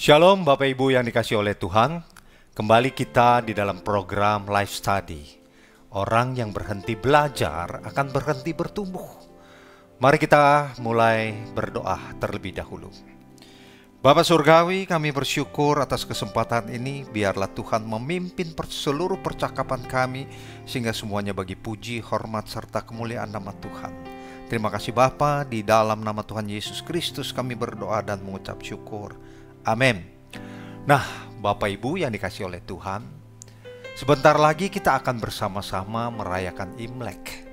Shalom Bapak Ibu yang dikasihi oleh Tuhan. Kembali kita di dalam program Life Study. Orang yang berhenti belajar akan berhenti bertumbuh. Mari kita mulai berdoa terlebih dahulu. Bapa Surgawi, kami bersyukur atas kesempatan ini. Biarlah Tuhan memimpin seluruh percakapan kami, sehingga semuanya bagi puji, hormat, serta kemuliaan nama Tuhan. Terima kasih Bapa, di dalam nama Tuhan Yesus Kristus kami berdoa dan mengucap syukur. Amin. Nah, Bapak Ibu yang dikasihi oleh Tuhan, sebentar lagi kita akan bersama-sama merayakan Imlek.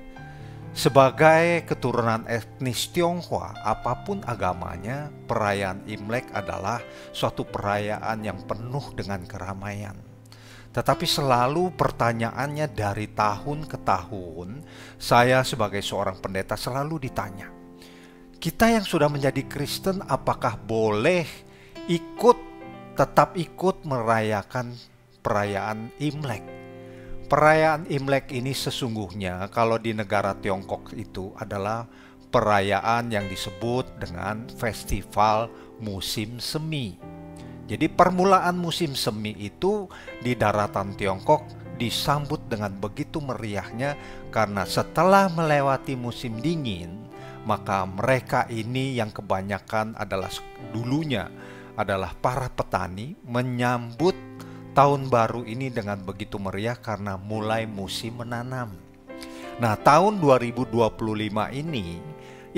Sebagai keturunan etnis Tionghoa, apapun agamanya, perayaan Imlek adalah suatu perayaan yang penuh dengan keramaian. Tetapi selalu pertanyaannya dari tahun ke tahun, saya sebagai seorang pendeta selalu ditanya, kita yang sudah menjadi Kristen apakah boleh tetap ikut merayakan perayaan Imlek? Perayaan Imlek ini sesungguhnya kalau di negara Tiongkok itu adalah perayaan yang disebut dengan festival musim semi. Jadi permulaan musim semi itu di daratan Tiongkok disambut dengan begitu meriahnya, karena setelah melewati musim dingin, maka mereka ini yang kebanyakan adalah dulunya adalah para petani menyambut tahun baru ini dengan begitu meriah karena mulai musim menanam. Nah, tahun 2025 ini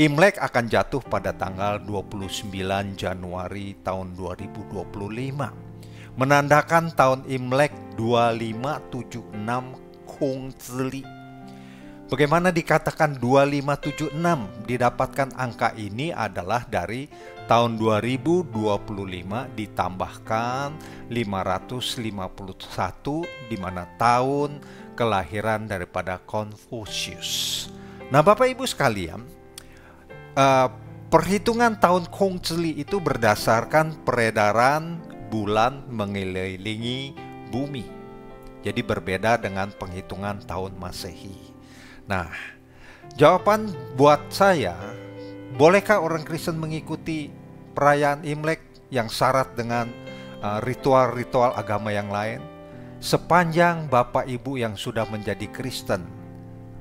Imlek akan jatuh pada tanggal 29 Januari tahun 2025, menandakan tahun Imlek 2576 Kong Zili. Bagaimana dikatakan 2576? Didapatkan angka ini adalah dari tahun 2025 ditambahkan 551, di mana tahun kelahiran daripada Confucius. Nah, Bapak Ibu sekalian, perhitungan tahun Kong Zili itu berdasarkan peredaran bulan mengelilingi bumi. Jadi berbeda dengan penghitungan tahun Masehi. Nah, jawaban buat saya, bolehkah orang Kristen mengikuti perayaan Imlek yang syarat dengan ritual-ritual agama yang lain? Sepanjang Bapak Ibu yang sudah menjadi Kristen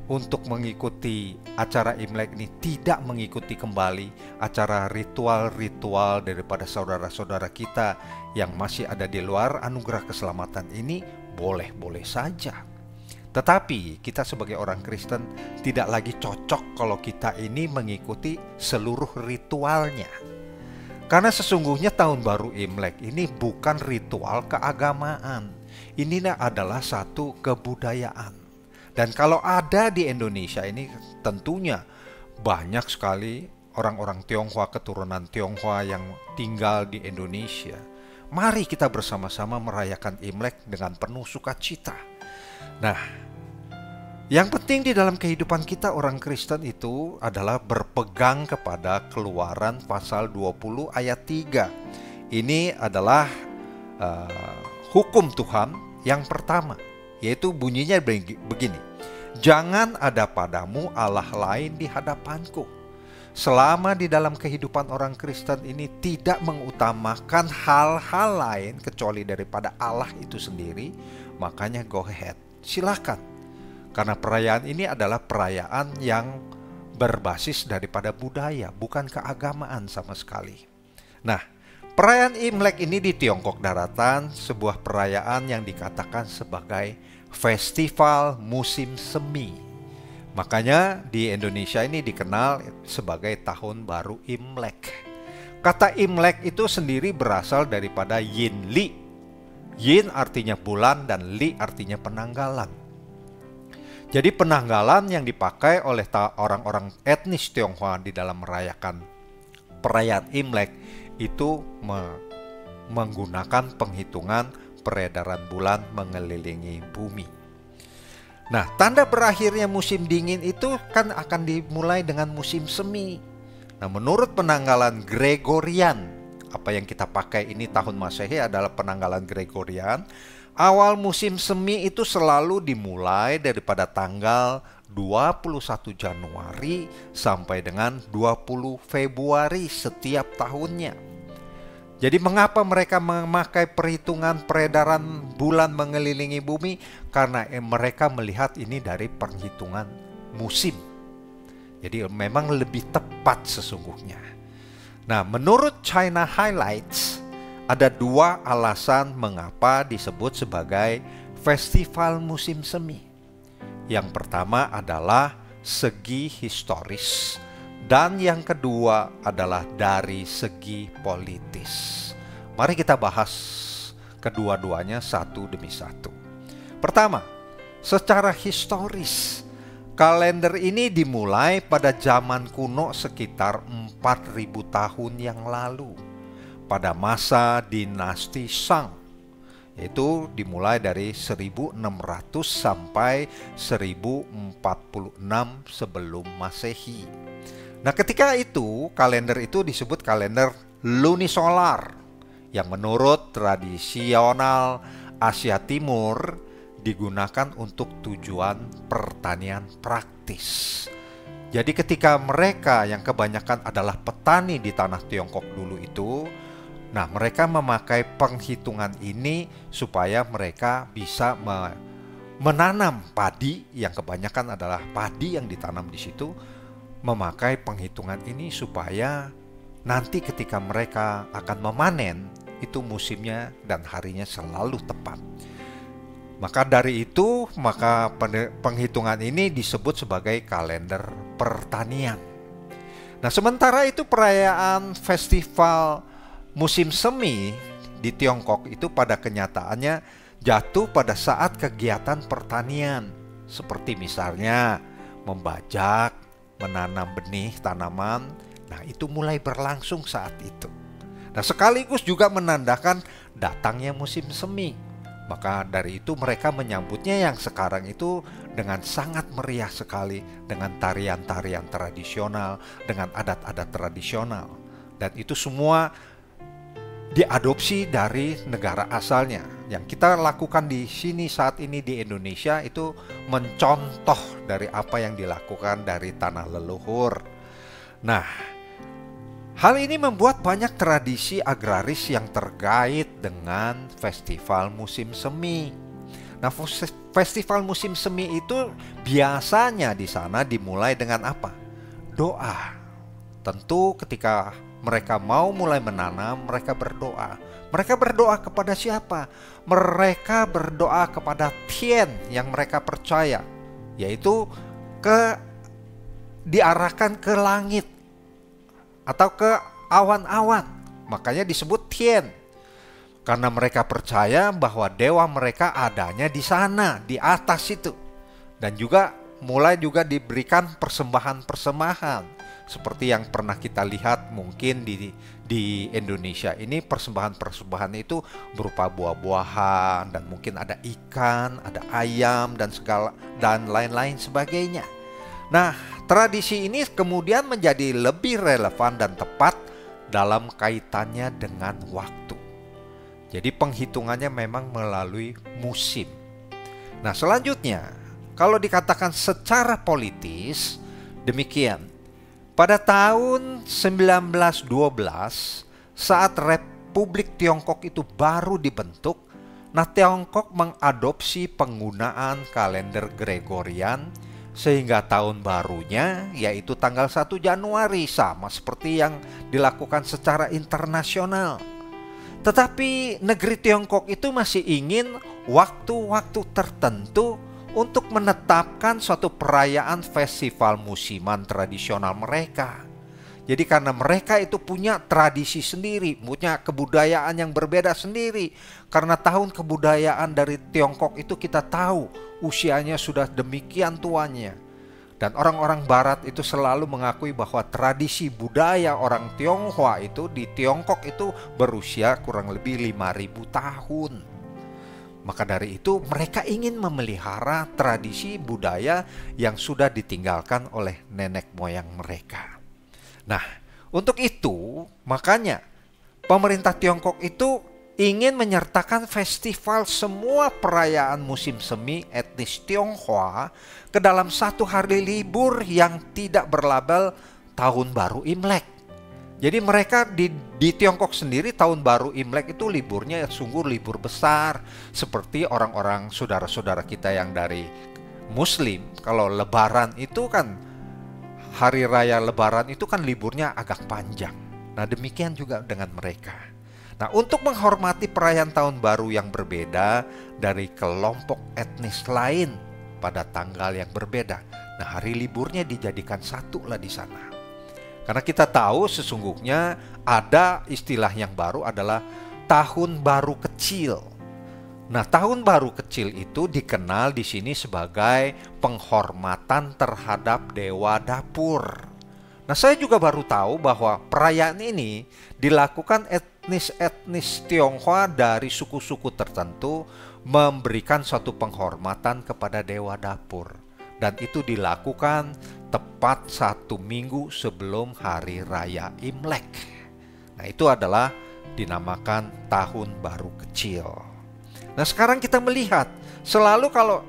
untuk mengikuti acara Imlek ini tidak mengikuti kembali acara ritual-ritual daripada saudara-saudara kita yang masih ada di luar anugerah keselamatan ini, boleh-boleh saja. Tetapi kita sebagai orang Kristen tidak lagi cocok kalau kita ini mengikuti seluruh ritualnya. Karena sesungguhnya tahun baru Imlek ini bukan ritual keagamaan. Ini adalah satu kebudayaan. Dan kalau ada di Indonesia ini tentunya banyak sekali orang-orang Tionghoa, keturunan Tionghoa yang tinggal di Indonesia. Mari kita bersama-sama merayakan Imlek dengan penuh sukacita. Nah, yang penting di dalam kehidupan kita orang Kristen itu adalah berpegang kepada Keluaran pasal 20 ayat 3. Ini adalah hukum Tuhan yang pertama, yaitu bunyinya begini: jangan ada padamu Allah lain di hadapanku. Selama di dalam kehidupan orang Kristen ini tidak mengutamakan hal-hal lain kecuali daripada Allah itu sendiri, makanya go ahead, silakan. Karena perayaan ini adalah perayaan yang berbasis daripada budaya, bukan keagamaan sama sekali. Nah, perayaan Imlek ini di Tiongkok daratan sebuah perayaan yang dikatakan sebagai festival musim semi. Makanya di Indonesia ini dikenal sebagai tahun baru Imlek. Kata Imlek itu sendiri berasal daripada Yin Li. Yin artinya bulan dan Li artinya penanggalan. Jadi penanggalan yang dipakai oleh orang-orang etnis Tionghoa di dalam merayakan perayaan Imlek itu menggunakan penghitungan peredaran bulan mengelilingi bumi. Nah, tanda berakhirnya musim dingin itu kan akan dimulai dengan musim semi. Nah, menurut penanggalan Gregorian, apa yang kita pakai ini tahun Masehi adalah penanggalan Gregorian. Awal musim semi itu selalu dimulai daripada tanggal 21 Januari sampai dengan 20 Februari setiap tahunnya. Jadi mengapa mereka memakai perhitungan peredaran bulan mengelilingi bumi? Karena mereka melihat ini dari perhitungan musim. Jadi memang lebih tepat sesungguhnya. Nah, menurut China Highlights, ada 2 alasan mengapa disebut sebagai festival musim semi. Yang pertama adalah segi historis. Dan yang kedua adalah dari segi politis. Mari kita bahas kedua-duanya satu demi satu. Pertama, secara historis, kalender ini dimulai pada zaman kuno sekitar 4000 tahun yang lalu, pada masa dinasti Shang, yaitu dimulai dari 1600 sampai 1046 sebelum Masehi. Nah, ketika itu kalender itu disebut kalender lunisolar yang menurut tradisional Asia Timur digunakan untuk tujuan pertanian praktis. Jadi ketika mereka yang kebanyakan adalah petani di tanah Tiongkok dulu itu, nah mereka memakai penghitungan ini supaya mereka bisa menanam padi, yang kebanyakan adalah padi yang ditanam di situ. Memakai penghitungan ini supaya nanti ketika mereka akan memanen, itu musimnya dan harinya selalu tepat. Maka dari itu, maka penghitungan ini disebut sebagai kalender pertanian. Nah, sementara itu perayaan festival musim semi di Tiongkok itu pada kenyataannya jatuh pada saat kegiatan pertanian, seperti misalnya membajak, menanam benih tanaman. Nah, itu mulai berlangsung saat itu. Nah, sekaligus juga menandakan datangnya musim semi. Maka dari itu mereka menyambutnya yang sekarang itu dengan sangat meriah sekali, dengan tarian-tarian tradisional, dengan adat-adat tradisional. Dan itu semua diadopsi dari negara asalnya. Yang kita lakukan di sini saat ini di Indonesia itu mencontoh dari apa yang dilakukan dari tanah leluhur. Nah, hal ini membuat banyak tradisi agraris yang terkait dengan festival musim semi. Nah, festival musim semi itu biasanya di sana dimulai dengan apa? Doa. Tentu ketika mereka mau mulai menanam, mereka berdoa. Mereka berdoa kepada siapa? Mereka berdoa kepada Tian yang mereka percaya, yaitu diarahkan ke langit atau ke awan-awan. Makanya disebut Tian. Karena mereka percaya bahwa dewa mereka adanya di sana, di atas itu. Dan juga mulai juga diberikan persembahan-persembahan. Seperti yang pernah kita lihat mungkin di Indonesia ini, persembahan-persembahan itu berupa buah-buahan dan mungkin ada ikan, ada ayam dan segala dan lain-lain sebagainya. Nah, tradisi ini kemudian menjadi lebih relevan dan tepat dalam kaitannya dengan waktu. Jadi penghitungannya memang melalui musim. Nah, selanjutnya kalau dikatakan secara politis demikian. Pada tahun 1912, saat Republik Tiongkok itu baru dibentuk, nah Tiongkok mengadopsi penggunaan kalender Gregorian, sehingga tahun barunya yaitu tanggal 1 Januari, sama seperti yang dilakukan secara internasional. Tetapi negeri Tiongkok itu masih ingin waktu-waktu tertentu untuk menetapkan suatu perayaan festival musiman tradisional mereka. Jadi karena mereka itu punya tradisi sendiri, punya kebudayaan yang berbeda sendiri. Karena tahun kebudayaan dari Tiongkok itu kita tahu usianya sudah demikian tuanya. Dan orang-orang barat itu selalu mengakui bahwa tradisi budaya orang Tionghoa itu di Tiongkok itu berusia kurang lebih 5000 tahun. Maka dari itu mereka ingin memelihara tradisi budaya yang sudah ditinggalkan oleh nenek moyang mereka. Nah, untuk itu makanya pemerintah Tiongkok itu ingin menyertakan festival semua perayaan musim semi etnis Tionghoa ke dalam satu hari libur yang tidak berlabel Tahun Baru Imlek. Jadi mereka di Tiongkok sendiri tahun baru Imlek itu liburnya sungguh libur besar. Seperti orang-orang saudara-saudara kita yang dari Muslim, kalau Lebaran itu kan, hari raya Lebaran itu kan liburnya agak panjang. Nah demikian juga dengan mereka. Nah untuk menghormati perayaan tahun baru yang berbeda dari kelompok etnis lain pada tanggal yang berbeda, nah hari liburnya dijadikan satu lah di sana. Karena kita tahu sesungguhnya ada istilah yang baru adalah tahun baru kecil. Nah, tahun baru kecil itu dikenal di sini sebagai penghormatan terhadap dewa dapur. Nah, saya juga baru tahu bahwa perayaan ini dilakukan etnis-etnis Tionghoa dari suku-suku tertentu memberikan suatu penghormatan kepada dewa dapur. Dan itu dilakukan tepat 1 minggu sebelum hari raya Imlek. Nah itu adalah dinamakan tahun baru kecil. Nah sekarang kita melihat selalu kalau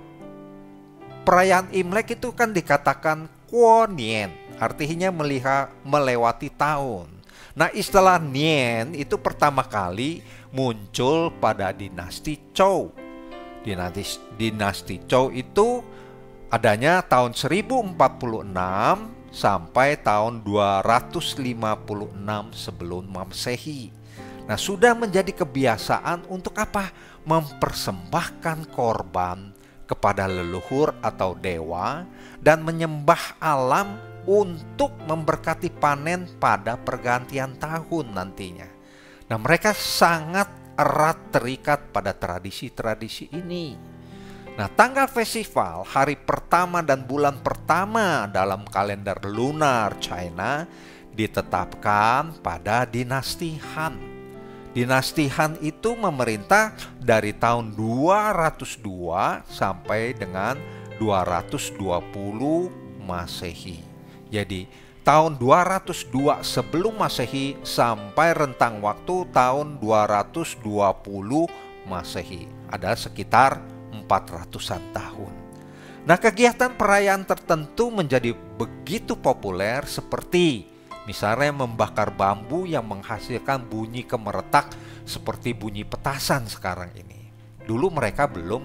perayaan Imlek itu kan dikatakan Kuo Nian, artinya melewati tahun. Nah istilah Nian itu pertama kali muncul pada dinasti Zhou. Dinasti Zhou itu adanya tahun 1046 sampai tahun 256 sebelum Masehi. Nah, sudah menjadi kebiasaan untuk apa? Mempersembahkan korban kepada leluhur atau dewa dan menyembah alam untuk memberkati panen pada pergantian tahun nantinya. Nah, mereka sangat erat terikat pada tradisi-tradisi ini. Nah, tanggal festival hari pertama dan bulan pertama dalam kalender lunar China ditetapkan pada dinasti Han. Dinasti Han itu memerintah dari tahun 202 sampai dengan 220 Masehi. Jadi, tahun 202 sebelum Masehi sampai rentang waktu tahun 220 Masehi. Ada sekitar 400-an tahun. Nah, kegiatan perayaan tertentu menjadi begitu populer seperti misalnya membakar bambu yang menghasilkan bunyi kemeretak seperti bunyi petasan sekarang ini. Dulu mereka belum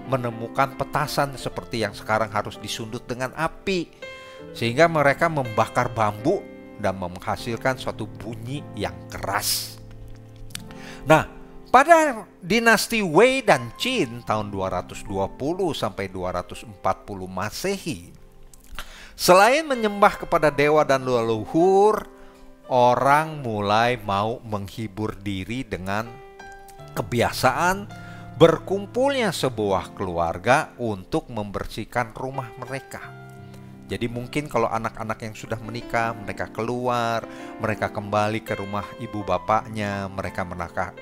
menemukan petasan seperti yang sekarang harus disundut dengan api. Sehingga mereka membakar bambu dan menghasilkan suatu bunyi yang keras. Nah, pada dinasti Wei dan Qin tahun 220 sampai 240 Masehi, selain menyembah kepada dewa dan leluhur, orang mulai mau menghibur diri dengan kebiasaan berkumpulnya sebuah keluarga untuk membersihkan rumah mereka. Jadi mungkin kalau anak-anak yang sudah menikah, mereka keluar, mereka kembali ke rumah ibu bapaknya, mereka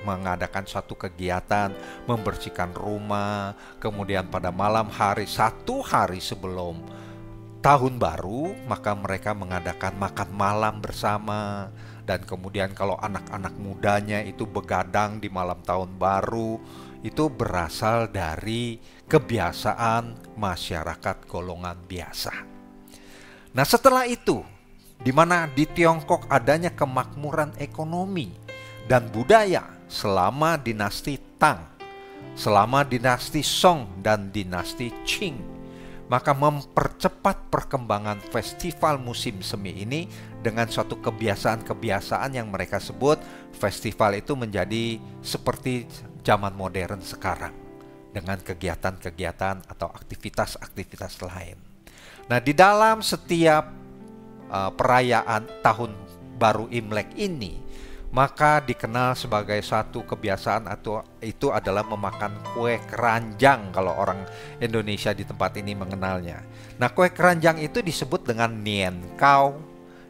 mengadakan suatu kegiatan, membersihkan rumah, kemudian pada malam hari, 1 hari sebelum tahun baru, maka mereka mengadakan makan malam bersama. Dan kemudian kalau anak-anak mudanya itu begadang di malam tahun baru, itu berasal dari kebiasaan masyarakat golongan biasa. Nah setelah itu, di mana di Tiongkok adanya kemakmuran ekonomi dan budaya selama dinasti Tang, selama dinasti Song dan dinasti Qing, maka mempercepat perkembangan festival musim semi ini dengan suatu kebiasaan-kebiasaan yang mereka sebut festival itu menjadi seperti zaman modern sekarang dengan kegiatan-kegiatan atau aktivitas-aktivitas lain. Nah, di dalam setiap perayaan tahun baru Imlek ini, maka dikenal sebagai satu kebiasaan atau itu adalah memakan kue keranjang kalau orang Indonesia di tempat ini mengenalnya. Nah, kue keranjang itu disebut dengan nian kao.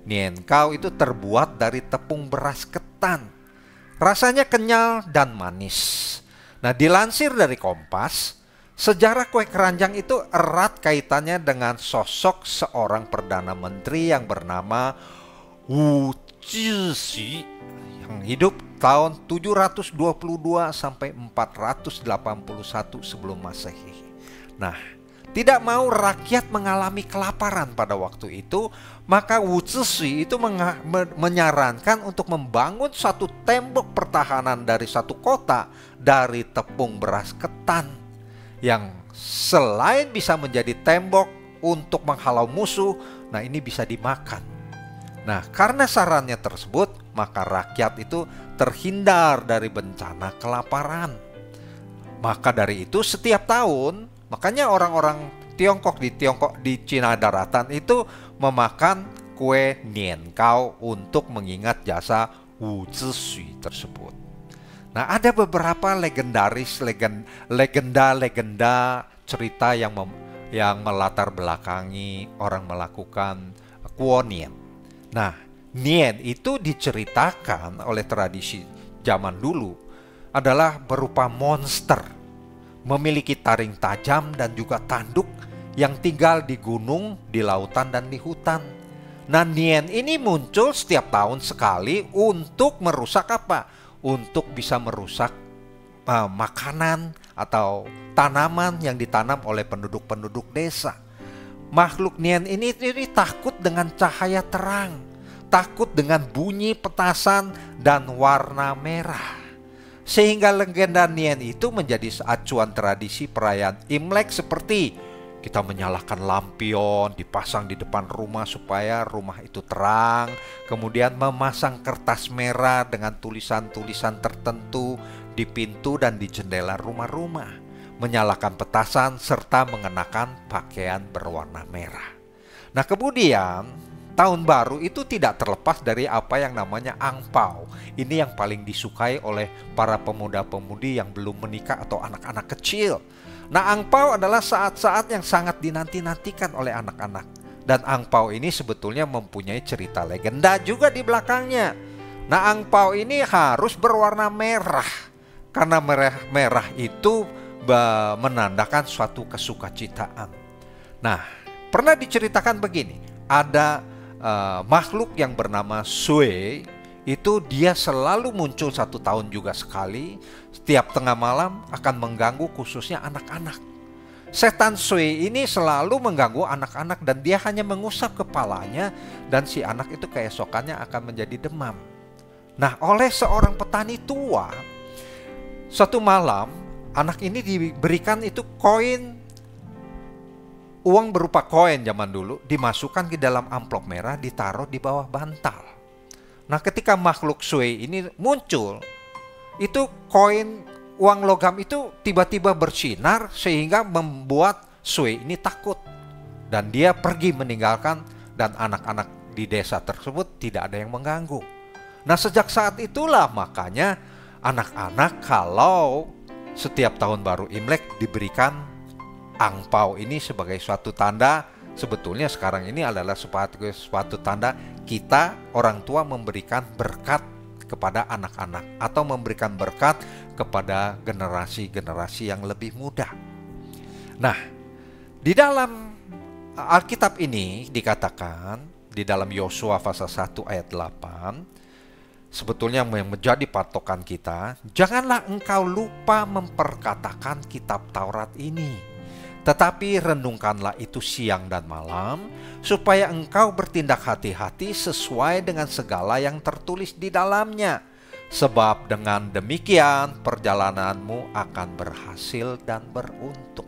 Nian kao itu terbuat dari tepung beras ketan. Rasanya kenyal dan manis. Nah, dilansir dari Kompas, sejarah kue keranjang itu erat kaitannya dengan sosok seorang Perdana Menteri yang bernama Wu Zixi yang hidup tahun 722 sampai 481 sebelum Masehi. Nah, tidak mau rakyat mengalami kelaparan pada waktu itu, maka Wu Zixi itu menyarankan untuk membangun satu tembok pertahanan dari satu kota dari tepung beras ketan, yang selain bisa menjadi tembok untuk menghalau musuh, nah ini bisa dimakan. Nah, karena sarannya tersebut, maka rakyat itu terhindar dari bencana kelaparan. Maka dari itu setiap tahun, makanya orang-orang Tiongkok di Cina daratan itu memakan kue Nian Gao untuk mengingat jasa Wu Zixi tersebut. Nah, ada beberapa legenda cerita yang melatar belakangi orang melakukan kuo Nian. Nah, Nian itu diceritakan oleh tradisi zaman dulu adalah berupa monster, memiliki taring tajam dan juga tanduk yang tinggal di gunung, di lautan, dan di hutan. Nah, Nian ini muncul setiap tahun sekali untuk merusak apa? Untuk bisa merusak makanan atau tanaman yang ditanam oleh penduduk-penduduk desa. Makhluk Nian ini takut dengan cahaya terang, takut dengan bunyi petasan dan warna merah. Sehingga legenda Nian itu menjadi acuan tradisi perayaan Imlek, seperti kita menyalakan lampion, dipasang di depan rumah supaya rumah itu terang. Kemudian memasang kertas merah dengan tulisan-tulisan tertentu di pintu dan di jendela rumah-rumah. Menyalakan petasan serta mengenakan pakaian berwarna merah. Nah, kemudian tahun baru itu tidak terlepas dari apa yang namanya angpau. Ini yang paling disukai oleh para pemuda-pemudi yang belum menikah atau anak-anak kecil. Nah, angpau adalah saat-saat yang sangat dinanti-nantikan oleh anak-anak. Dan angpau ini sebetulnya mempunyai cerita legenda juga di belakangnya. Nah, angpau ini harus berwarna merah, karena merah itu menandakan suatu kesukacitaan. Nah, pernah diceritakan begini, ada makhluk yang bernama Sui, itu dia selalu muncul satu tahun juga sekali. Setiap tengah malam akan mengganggu khususnya anak-anak. Setan Sui ini selalu mengganggu anak-anak dan dia hanya mengusap kepalanya, dan si anak itu keesokannya akan menjadi demam. Nah, oleh seorang petani tua, suatu malam anak ini diberikan itu koin, uang berupa koin zaman dulu, dimasukkan ke dalam amplop merah, ditaruh di bawah bantal. Nah, ketika makhluk Sui ini muncul, itu koin uang logam itu tiba-tiba bersinar sehingga membuat Sui ini takut. Dan dia pergi meninggalkan, dan anak-anak di desa tersebut tidak ada yang mengganggu. Nah, sejak saat itulah makanya anak-anak kalau setiap tahun baru Imlek diberikan angpau ini sebagai suatu tanda. Sebetulnya sekarang ini adalah suatu tanda kita orang tua memberikan berkat kepada anak-anak atau memberikan berkat kepada generasi-generasi yang lebih muda. Nah, di dalam Alkitab ini dikatakan di dalam Yosua pasal 1 ayat 8, sebetulnya yang menjadi patokan kita, janganlah engkau lupa memperkatakan kitab Taurat ini, tetapi renungkanlah itu siang dan malam, supaya engkau bertindak hati-hati sesuai dengan segala yang tertulis di dalamnya. Sebab dengan demikian perjalananmu akan berhasil dan beruntung.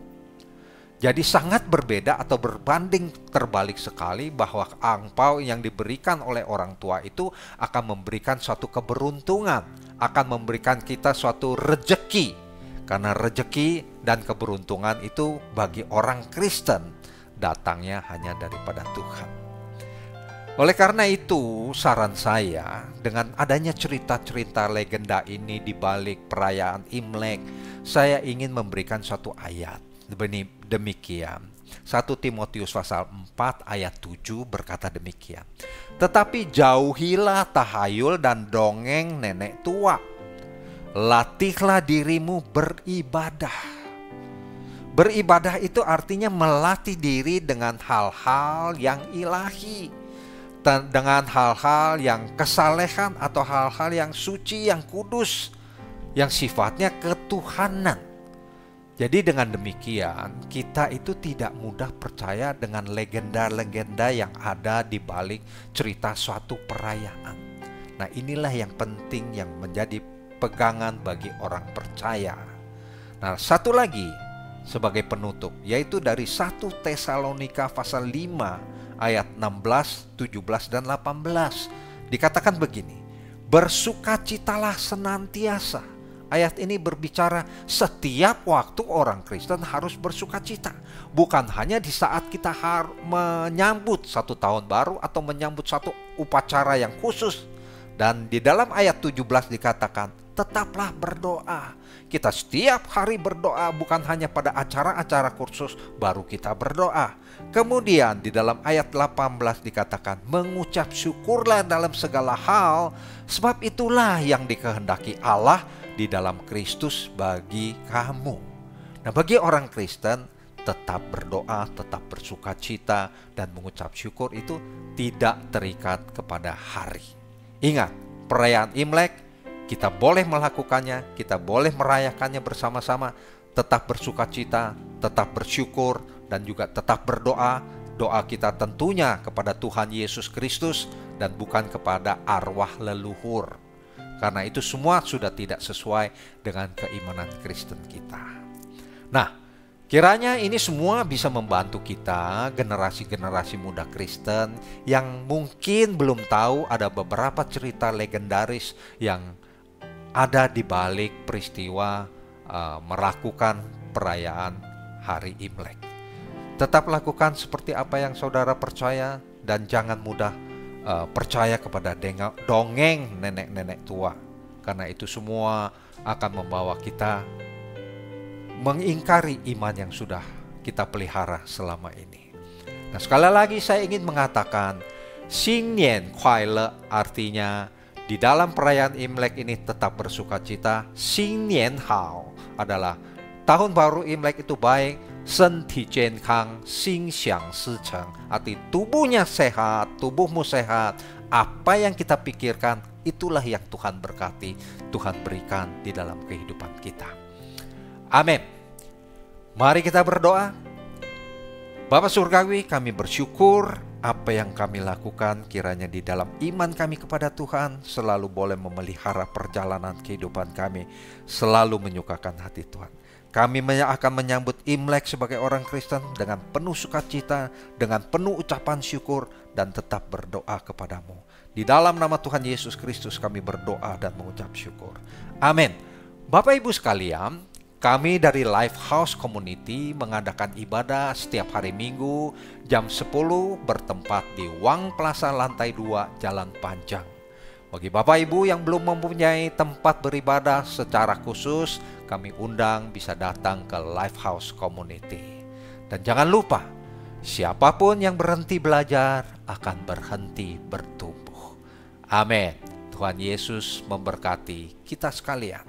Jadi sangat berbeda atau berbanding terbalik sekali bahwa angpau yang diberikan oleh orang tua itu akan memberikan suatu keberuntungan, akan memberikan kita suatu rejeki. Karena rejeki dan keberuntungan itu bagi orang Kristen datangnya hanya daripada Tuhan. Oleh karena itu, saran saya dengan adanya cerita-cerita legenda ini di balik perayaan Imlek, saya ingin memberikan suatu ayat. Demikian. 1 Timotius pasal 4 ayat 7 berkata demikian. Tetapi jauhilah tahayul dan dongeng nenek tua. Latihlah dirimu beribadah. Beribadah itu artinya melatih diri dengan hal-hal yang ilahi, dengan hal-hal yang kesalehan atau hal-hal yang suci, yang kudus, yang sifatnya ketuhanan. Jadi dengan demikian, kita itu tidak mudah percaya dengan legenda-legenda yang ada di balik cerita suatu perayaan. Nah, inilah yang penting yang menjadi pegangan bagi orang percaya. Nah, satu lagi sebagai penutup, yaitu dari 1 Tesalonika pasal 5 ayat 16, 17, dan 18. Dikatakan begini, bersukacitalah senantiasa. Ayat ini berbicara setiap waktu orang Kristen harus bersukacita. Bukan hanya di saat kita menyambut satu tahun baru atau menyambut satu upacara yang khusus. Dan di dalam ayat 17 dikatakan, tetaplah berdoa. Kita setiap hari berdoa, bukan hanya pada acara-acara khusus baru kita berdoa. Kemudian di dalam ayat 18 dikatakan, mengucap syukurlah dalam segala hal, sebab itulah yang dikehendaki Allah di dalam Kristus bagi kamu. Nah, bagi orang Kristen, tetap berdoa, tetap bersukacita, dan mengucap syukur itu tidak terikat kepada hari. Ingat, perayaan Imlek, kita boleh melakukannya, kita boleh merayakannya bersama-sama, tetap bersukacita, tetap bersyukur, dan juga tetap berdoa. Doa kita tentunya kepada Tuhan Yesus Kristus dan bukan kepada arwah leluhur. Karena itu semua sudah tidak sesuai dengan keimanan Kristen kita. Nah, kiranya ini semua bisa membantu kita, generasi-generasi muda Kristen, yang mungkin belum tahu ada beberapa cerita legendaris yang ada di balik peristiwa melakukan perayaan hari Imlek. Tetap lakukan seperti apa yang saudara percaya dan jangan mudah percaya kepada dongeng nenek-nenek tua, karena itu semua akan membawa kita mengingkari iman yang sudah kita pelihara selama ini. Nah, sekali lagi saya ingin mengatakan, Xing Nian Kuai Le artinya di dalam perayaan Imlek ini tetap bersukacita. Xing Nian Hao adalah tahun baru Imlek itu baik. Senti Jiankang, Xing Xiang Si Cheng, arti tubuhnya sehat, tubuhmu sehat. Apa yang kita pikirkan, itulah yang Tuhan berkati, Tuhan berikan di dalam kehidupan kita. Amin. Mari kita berdoa. Bapa Surgawi, kami bersyukur apa yang kami lakukan kiranya di dalam iman kami kepada Tuhan selalu boleh memelihara perjalanan kehidupan kami, selalu menyukakan hati Tuhan. Kami akan menyambut Imlek sebagai orang Kristen dengan penuh sukacita, dengan penuh ucapan syukur, dan tetap berdoa kepadamu. Di dalam nama Tuhan Yesus Kristus kami berdoa dan mengucap syukur. Amin. Bapak Ibu sekalian, kami dari Lifehouse Community mengadakan ibadah setiap hari Minggu jam 10 bertempat di Wang Plaza lantai 2 Jalan Panjang. Bagi Bapak Ibu yang belum mempunyai tempat beribadah secara khusus, kami undang bisa datang ke Lifehouse Community. Dan jangan lupa, siapapun yang berhenti belajar akan berhenti bertumbuh. Amin. Tuhan Yesus memberkati kita sekalian.